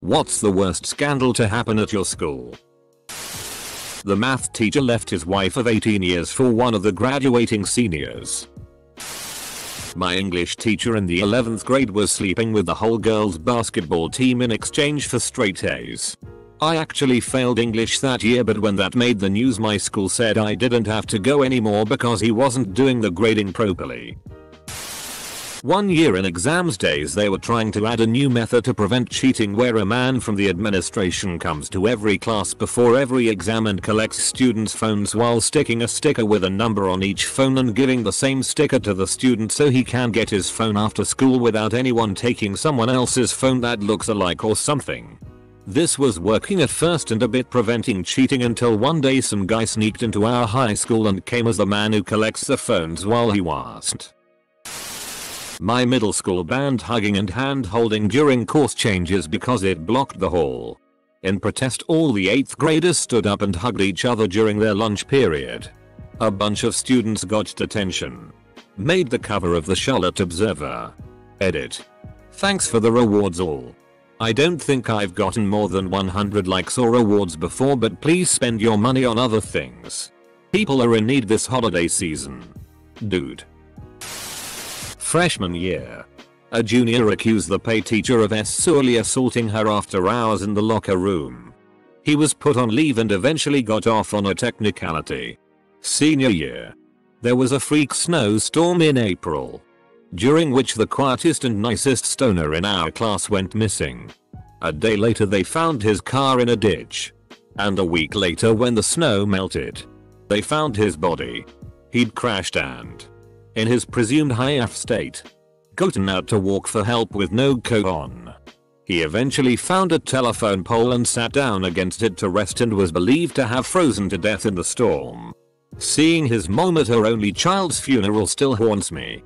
What's the worst scandal to happen at your school? The math teacher left his wife of 18 years for one of the graduating seniors. My English teacher in the 11th grade was sleeping with the whole girls basketball team in exchange for straight A's. I actually failed English that year, but when that made the news my school said I didn't have to go anymore because he wasn't doing the grading properly. One year in exams days they were trying to add a new method to prevent cheating where a man from the administration comes to every class before every exam and collects students' phones while sticking a sticker with a number on each phone and giving the same sticker to the student so he can get his phone after school without anyone taking someone else's phone that looks alike or something. This was working at first and a bit preventing cheating until one day some guy sneaked into our high school and came as the man who collects the phones while he wasn't. My middle school banned hugging and hand holding during course changes because it blocked the hall. In protest, all the 8th graders stood up and hugged each other during their lunch period. A bunch of students got detention. Made the cover of the Charlotte Observer. Edit. Thanks for the rewards all. I don't think I've gotten more than 100 likes or awards before, but please spend your money on other things. People are in need this holiday season. Dude. Freshman year. A junior accused the PE teacher of sexually assaulting her after hours in the locker room. He was put on leave and eventually got off on a technicality. Senior year. There was a freak snowstorm in April, during which the quietest and nicest stoner in our class went missing. A day later they found his car in a ditch. And a week later when the snow melted, they found his body. He'd crashed and, in his presumed high state, gotten out to walk for help with no coat on. He eventually found a telephone pole and sat down against it to rest and was believed to have frozen to death in the storm. Seeing his mom at her only child's funeral still haunts me.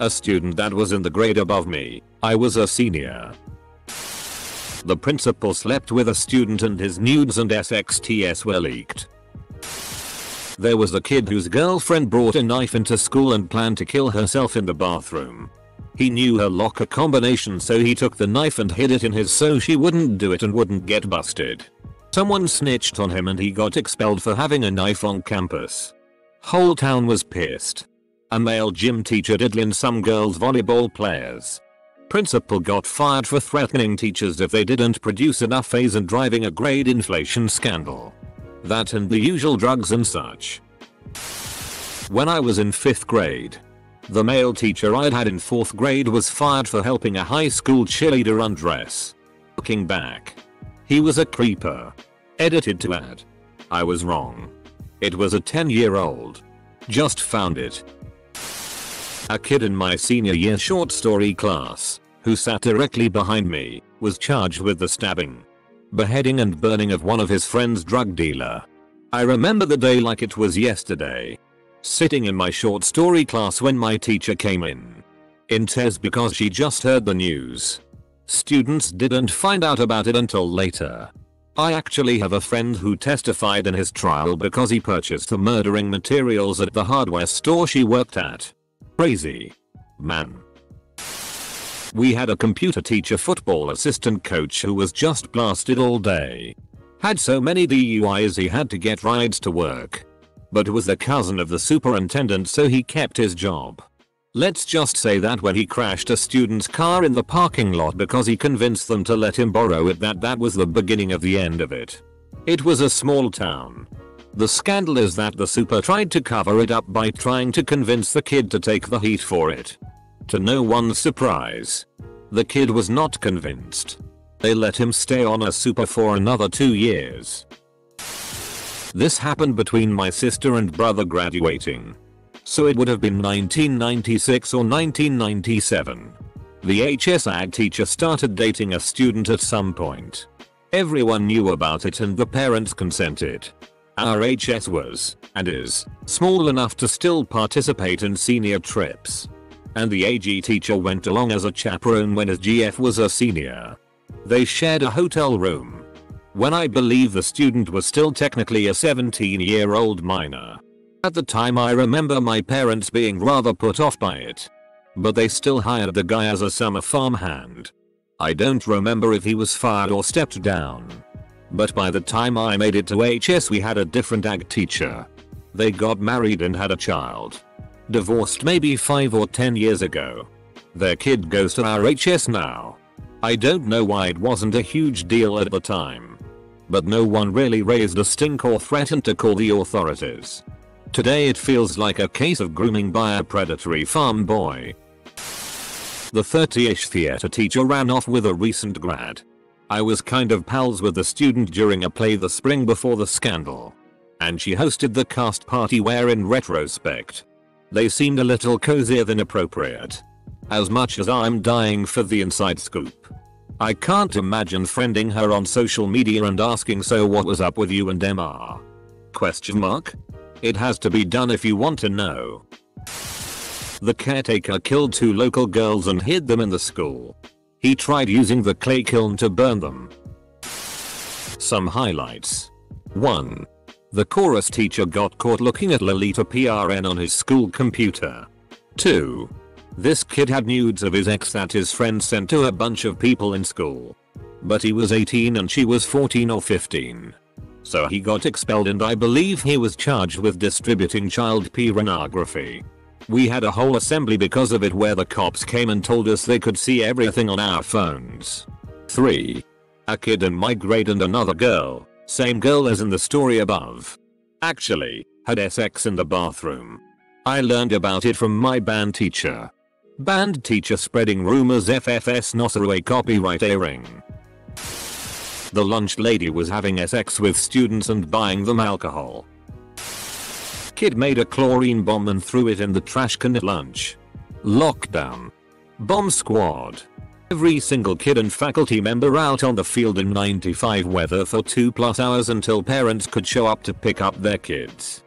A student that was in the grade above me. I was a senior. The principal slept with a student and his nudes and SXTS were leaked. There was a kid whose girlfriend brought a knife into school and planned to kill herself in the bathroom. He knew her locker combination, so he took the knife and hid it in his so she wouldn't do it and wouldn't get busted. Someone snitched on him and he got expelled for having a knife on campus. Whole town was pissed. A male gym teacher diddling some girls volleyball players. Principal got fired for threatening teachers if they didn't produce enough A's and driving a grade inflation scandal. That and the usual drugs and such. When I was in 5th grade, the male teacher I'd had in 4th grade was fired for helping a high school cheerleader undress. Looking back, he was a creeper. Edited to add, I was wrong. It was a 10-year-old. Just found it. A kid in my senior year short story class, who sat directly behind me, was charged with the stabbing, beheading and burning of one of his friend's drug dealer. I remember the day like it was yesterday. Sitting in my short story class when my teacher came in tears because she just heard the news. Students didn't find out about it until later. I actually have a friend who testified in his trial because he purchased the murdering materials at the hardware store she worked at. Crazy. Man. We had a computer teacher football assistant coach who was just blasted all day. Had so many DUIs he had to get rides to work. But was the cousin of the superintendent, so he kept his job. Let's just say that when he crashed a student's car in the parking lot because he convinced them to let him borrow it, that was the beginning of the end of it. It was a small town. The scandal is that the super tried to cover it up by trying to convince the kid to take the heat for it. To no one's surprise, the kid was not convinced. They let him stay on a super for another 2 years. This happened between my sister and brother graduating. So it would have been 1996 or 1997. The HS Ag teacher started dating a student at some point. Everyone knew about it and the parents consented. Our HS was, and is, small enough to still participate in senior trips. And the AG teacher went along as a chaperone when his GF was a senior. They shared a hotel room, when I believe the student was still technically a 17-year-old minor. At the time I remember my parents being rather put off by it. But they still hired the guy as a summer farmhand. I don't remember if he was fired or stepped down. But by the time I made it to HS we had a different ag teacher. They got married and had a child. Divorced maybe 5 or 10 years ago. Their kid goes to our HS now. I don't know why it wasn't a huge deal at the time. But no one really raised a stink or threatened to call the authorities. Today it feels like a case of grooming by a predatory farm boy. The 30ish theater teacher ran off with a recent grad. I was kind of pals with the student during a play the spring before the scandal. And she hosted the cast party where in retrospect, they seemed a little cozier than appropriate. As much as I'm dying for the inside scoop. I can't imagine friending her on social media and asking so what was up with you and MR? Question mark? It has to be done if you want to know. The caretaker killed 2 local girls and hid them in the school. He tried using the clay kiln to burn them. Some highlights. 1. The chorus teacher got caught looking at Lolita PRN on his school computer. 2. This kid had nudes of his ex that his friend sent to a bunch of people in school. But he was 18 and she was 14 or 15. So he got expelled and I believe he was charged with distributing child pornography. We had a whole assembly because of it where the cops came and told us they could see everything on our phones. 3. A kid in my grade and another girl, same girl as in the story above, actually had sex in the bathroom. I learned about it from my band teacher. Band teacher spreading rumors FFS not a copyright airing. The lunch lady was having sex with students and buying them alcohol. Kid made a chlorine bomb and threw it in the trash can at lunch. Lockdown. Bomb squad. Every single kid and faculty member out on the field in 95 weather for 2+ hours until parents could show up to pick up their kids.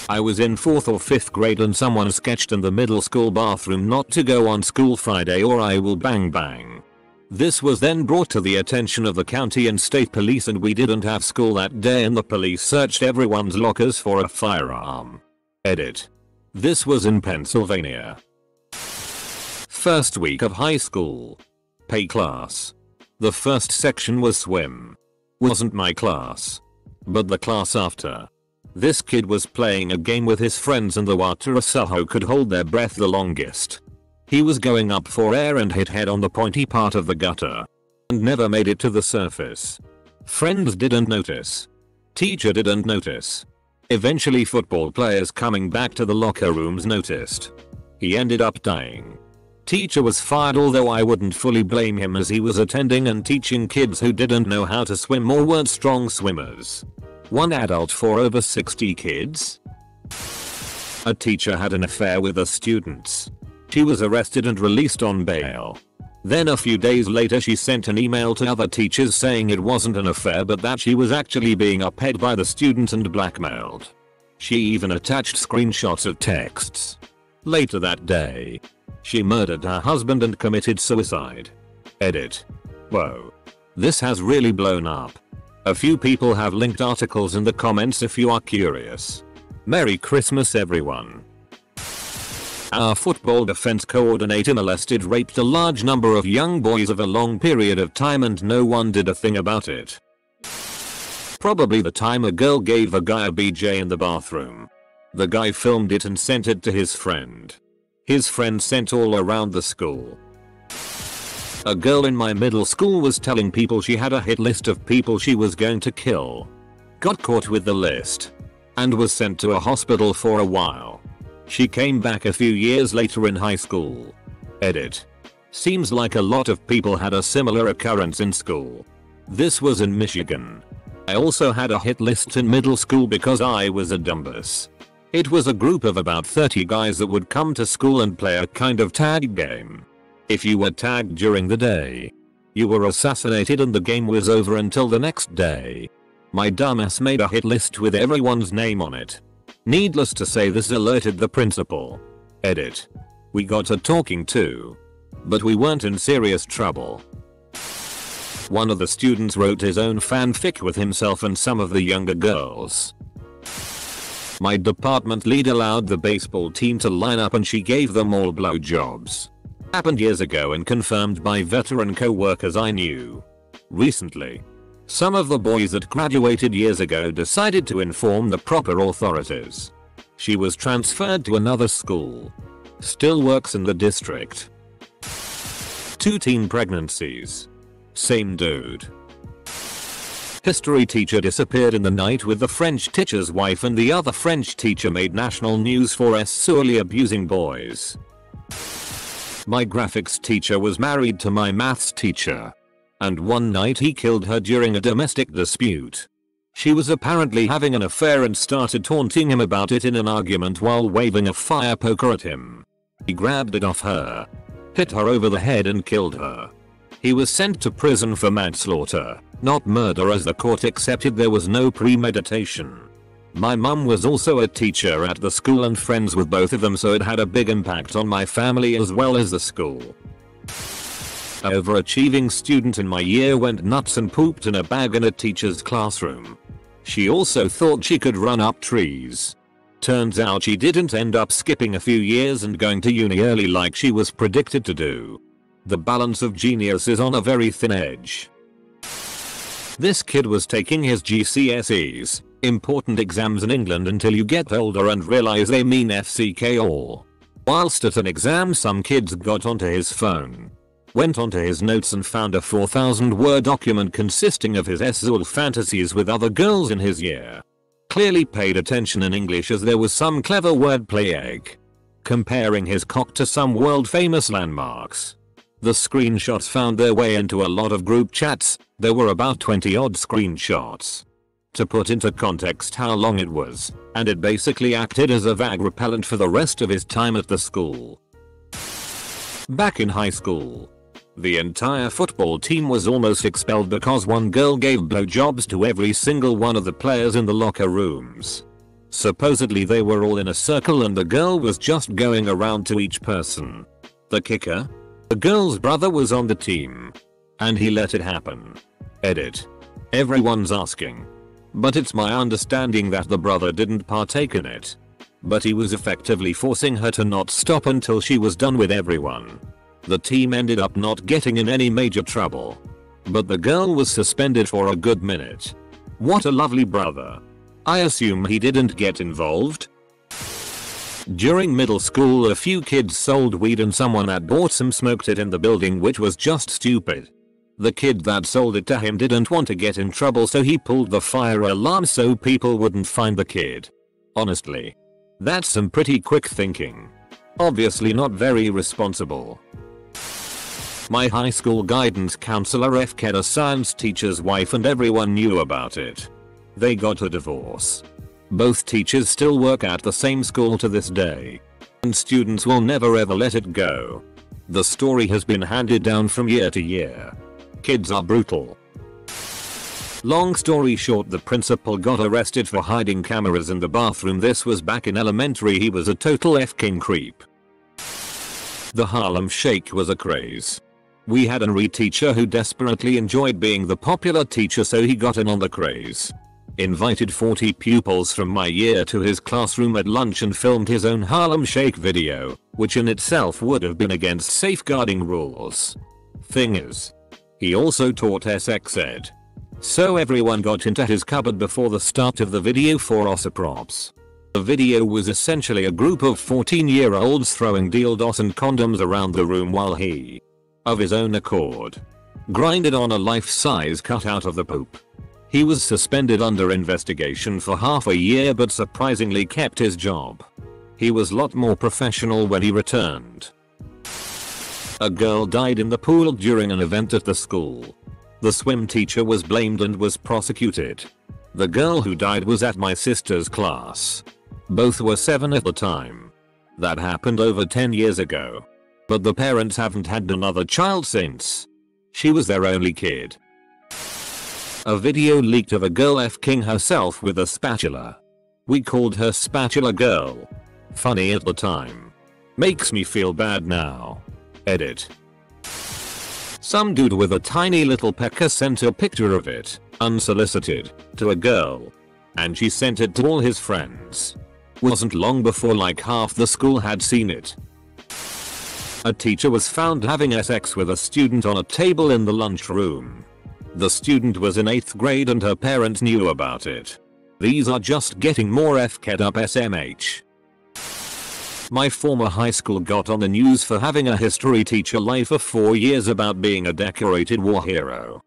I was in 4th or 5th grade and someone sketched in the middle school bathroom not to go on school Friday or I will bang bang. This was then brought to the attention of the county and state police and we didn't have school that day and the police searched everyone's lockers for a firearm. Edit. This was in Pennsylvania. First week of high school. Pay class. The first section was swim. Wasn't my class. But the class after. This kid was playing a game with his friends and the water who could hold their breath the longest. He was going up for air and hit head on the pointy part of the gutter. And never made it to the surface. Friends didn't notice. Teacher didn't notice. Eventually football players coming back to the locker rooms noticed. He ended up dying. Teacher was fired although I wouldn't fully blame him as he was attending and teaching kids who didn't know how to swim or weren't strong swimmers. One adult for over 60 kids? A teacher had an affair with the students. She was arrested and released on bail. Then a few days later she sent an email to other teachers saying it wasn't an affair but that she was actually being upped by the students and blackmailed. She even attached screenshots of texts. Later that day, she murdered her husband and committed suicide. Edit. Whoa. This has really blown up. A few people have linked articles in the comments if you are curious. Merry Christmas everyone. Our football defense coordinator raped a large number of young boys of a long period of time and no one did a thing about it. Probably the time a girl gave a guy a BJ in the bathroom. The guy filmed it and sent it to his friend. His friend sent all around the school. A girl in my middle school was telling people she had a hit list of people she was going to kill. Got caught with the list. And was sent to a hospital for a while. She came back a few years later in high school. Edit. Seems like a lot of people had a similar occurrence in school. This was in Michigan. I also had a hit list in middle school because I was a dumbass. It was a group of about 30 guys that would come to school and play a kind of tag game. If you were tagged during the day, you were assassinated and the game was over until the next day. My dumbass made a hit list with everyone's name on it. Needless to say this alerted the principal. Edit. We got a talking to. But we weren't in serious trouble. One of the students wrote his own fanfic with himself and some of the younger girls. My department lead allowed the baseball team to line up and she gave them all blowjobs. Happened years ago and confirmed by veteran co-workers I knew. Recently, some of the boys that graduated years ago decided to inform the proper authorities. She was transferred to another school. Still works in the district. 2 teen pregnancies. Same dude. History teacher disappeared in the night with the French teacher's wife, and the other French teacher made national news for sorely abusing boys. My graphics teacher was married to my maths teacher. And one night he killed her during a domestic dispute. She was apparently having an affair and started taunting him about it in an argument while waving a fire poker at him. He grabbed it off her, hit her over the head and killed her. He was sent to prison for manslaughter, not murder, as the court accepted there was no premeditation. My mum was also a teacher at the school and friends with both of them, so it had a big impact on my family as well as the school. An overachieving student in my year went nuts and pooped in a bag in a teacher's classroom. She also thought she could run up trees. Turns out she didn't, end up skipping a few years and going to uni early like she was predicted to do. The balance of genius is on a very thin edge. This kid was taking his GCSEs, important exams in England, until you get older and realize they mean FCK. Whilst at an exam, some kids got onto his phone, went onto his notes and found a 4,000 word document consisting of his sexual fantasies with other girls in his year. Clearly paid attention in English as there was some clever wordplay comparing his cock to some world famous landmarks. The screenshots found their way into a lot of group chats. There were about 20 odd screenshots. To put into context how long it was, and it basically acted as a vag repellent for the rest of his time at the school. Back in high school, the entire football team was almost expelled because one girl gave blowjobs to every single one of the players in the locker rooms. Supposedly they were all in a circle and the girl was just going around to each person. The kicker? The girl's brother was on the team. And he let it happen. Edit. Everyone's asking. But it's my understanding that the brother didn't partake in it. But he was effectively forcing her to not stop until she was done with everyone. The team ended up not getting in any major trouble. But the girl was suspended for a good minute. What a lovely brother. I assume he didn't get involved? During middle school, a few kids sold weed and someone had bought some, smoked it in the building, which was just stupid. The kid that sold it to him didn't want to get in trouble, so he pulled the fire alarm so people wouldn't find the kid. Honestly, that's some pretty quick thinking. Obviously not very responsible. My high school guidance counselor FK'd a science teacher's wife and everyone knew about it. They got a divorce. Both teachers still work at the same school to this day. And students will never ever let it go. The story has been handed down from year to year. Kids are brutal. Long story short, the principal got arrested for hiding cameras in the bathroom. This was back in elementary. He was a total F-king creep. The Harlem Shake was a craze. We had an teacher who desperately enjoyed being the popular teacher, so he got in on the craze. Invited 40 pupils from my year to his classroom at lunch and filmed his own Harlem Shake video, which in itself would have been against safeguarding rules. Thing is, he also taught sex ed. So everyone got into his cupboard before the start of the video for props. The video was essentially a group of 14-year-olds throwing dildos and condoms around the room while he, of his own accord, grinded on a life-size cutout of the poop. He was suspended under investigation for half a year but surprisingly kept his job. He was a lot more professional when he returned. A girl died in the pool during an event at the school. The swim teacher was blamed and was prosecuted. The girl who died was at my sister's class. Both were 7 at the time. That happened over 10 years ago. But the parents haven't had another child since. She was their only kid. A video leaked of a girl F-king herself with a spatula. We called her Spatula Girl. Funny at the time. Makes me feel bad now. Edit. Some dude with a tiny little pecker sent a picture of it, unsolicited, to a girl. And she sent it to all his friends. Wasn't long before like half the school had seen it. A teacher was found having sex with a student on a table in the lunchroom. The student was in 8th grade and her parents knew about it. These are just getting more FK'd up SMH. My former high school got on the news for having a history teacher lie for 4 years about being a decorated war hero.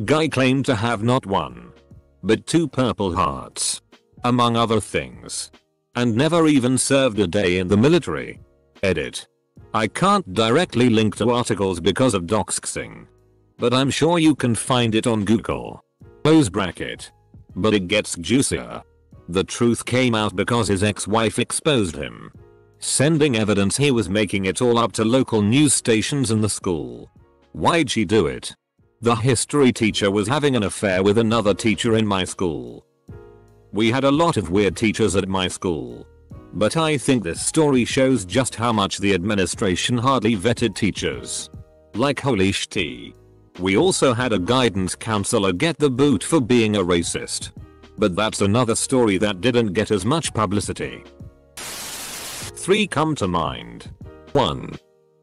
Guy claimed to have not one, but 2 Purple Hearts, among other things, and never even served a day in the military. Edit. I can't directly link to articles because of doxing, but I'm sure you can find it on Google. Close bracket. But it gets juicier. The truth came out because his ex-wife exposed him, sending evidence he was making it all up to local news stations and the school. Why'd she do it? The history teacher was having an affair with another teacher in my school. We had a lot of weird teachers at my school, but I think this story shows just how much the administration hardly vetted teachers. Like holy shit. We also had a guidance counselor get the boot for being a racist. But that's another story that didn't get as much publicity. 3 come to mind. 1.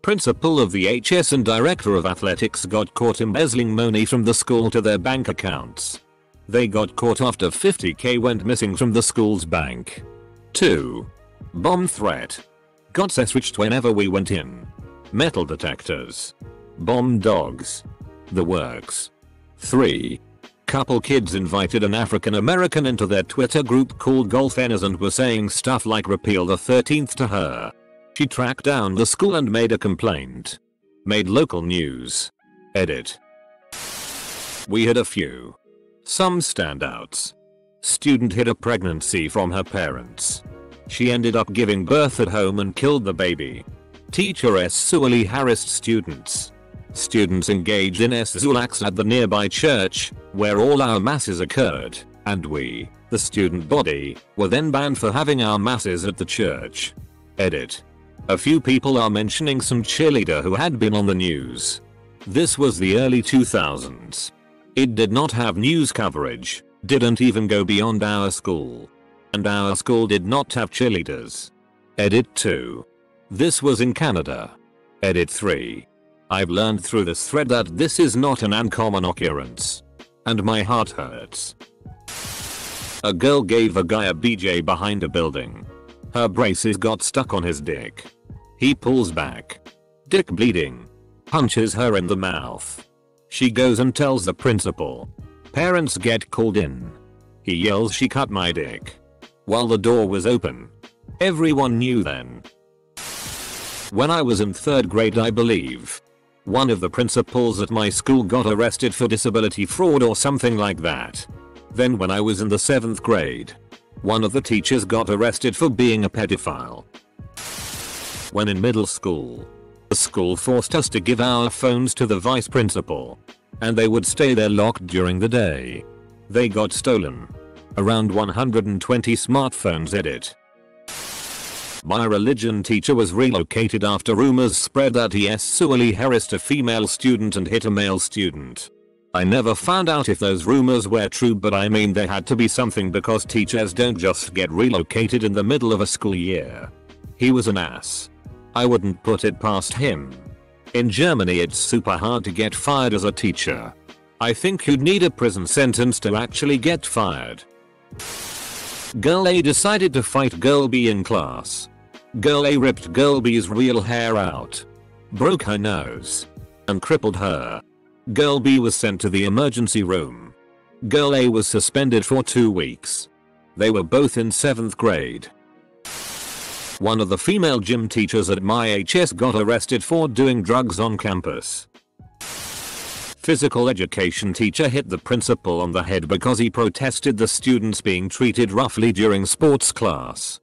Principal of the HS and director of athletics got caught embezzling money from the school to their bank accounts. They got caught after $50,000 went missing from the school's bank. 2. Bomb threat. Got switched whenever we went in. Metal detectors. Bomb dogs. The works. 3. Couple kids invited an African American into their Twitter group called Golfenners and were saying stuff like repeal the 13th to her. She tracked down the school and made a complaint. Made local news. Edit. We had a few. Some standouts. Student hid a pregnancy from her parents. She ended up giving birth at home and killed the baby. Teacher sexually harassed students. Students engaged in sexual acts at the nearby church, where all our masses occurred, and we, the student body, were then banned for having our masses at the church. Edit. A few people are mentioning some cheerleader who had been on the news. This was the early 2000s. It did not have news coverage, didn't even go beyond our school. And our school did not have cheerleaders. Edit 2. This was in Canada. Edit 3. I've learned through this thread that this is not an uncommon occurrence. And my heart hurts. A girl gave a guy a BJ behind a building. Her braces got stuck on his dick. He pulls back. Dick bleeding. Punches her in the mouth. She goes and tells the principal. Parents get called in. He yells she cut my dick. While the door was open. Everyone knew then. When I was in 3rd grade, I believe, one of the principals at my school got arrested for disability fraud or something like that. Then when I was in the 7th grade, one of the teachers got arrested for being a pedophile. When in middle school, the school forced us to give our phones to the vice principal, and they would stay there locked during the day. They got stolen. Around 120 smartphones. Edit. My religion teacher was relocated after rumors spread that he sexually harassed a female student and hit a male student. I never found out if those rumors were true, but I mean there had to be something because teachers don't just get relocated in the middle of a school year. He was an ass. I wouldn't put it past him. In Germany it's super hard to get fired as a teacher. I think you'd need a prison sentence to actually get fired. Girl A decided to fight Girl B in class. Girl A ripped Girl B's real hair out, broke her nose, and crippled her. Girl B was sent to the emergency room. Girl A was suspended for 2 weeks. They were both in 7th grade. One of the female gym teachers at my HS got arrested for doing drugs on campus. Physical education teacher hit the principal on the head because he protested the students being treated roughly during sports class.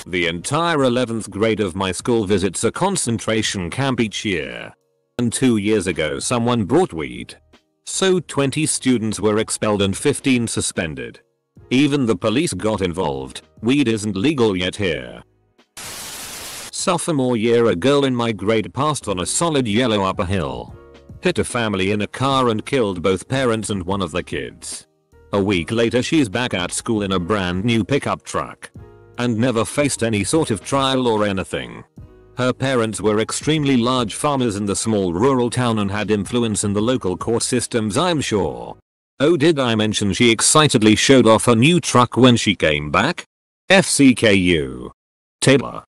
The entire 11th grade of my school visits a concentration camp each year. And 2 years ago someone brought weed. So 20 students were expelled and 15 suspended. Even the police got involved. Weed isn't legal yet here. Sophomore year, a girl in my grade passed on a solid yellow up a hill. Hit a family in a car and killed both parents and one of the kids. A week later she's back at school in a brand new pickup truck. And never faced any sort of trial or anything. Her parents were extremely large farmers in the small rural town and had influence in the local court systems, I'm sure. Oh, did I mention she excitedly showed off her new truck when she came back? FCKU. Taylor.